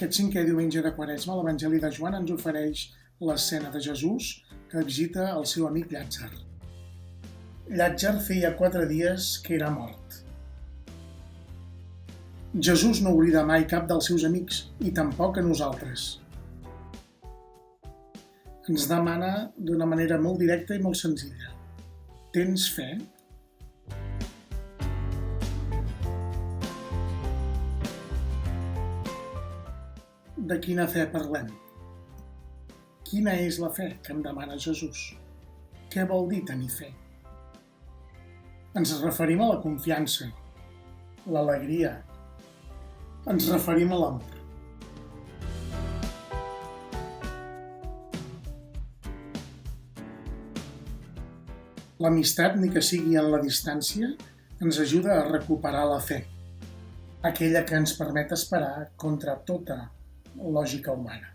Aquest cinquè diumenge de Quaresma, l'Evangeli de Joan ens ofereix l'escena de Jesús que visita el seu amic Llàtzer. Llàtzer feia 4 dies que era mort. Jesús no oblida mai cap dels seus amics i tampoc a nosaltres. Ens demana d'una manera molt directa i molt senzilla: tens fe? De quina fe parlem? Quina és la fe que em demana Jesús? Què vol dir tenir fe? Ens referim a la confiança, l'alegria, ens referim a l'amor. L'amistat, ni que sigui en la distància, ens ajuda a recuperar la fe, aquella que ens permet esperar contra tota lògica humana.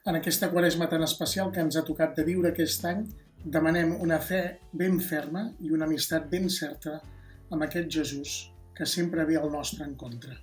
En aquesta Quaresma tan especial que ens ha tocat de viure aquest any, demanem una fe ben ferma i una amistat ben certa amb aquest Jesús que sempre ve al nostre encontre.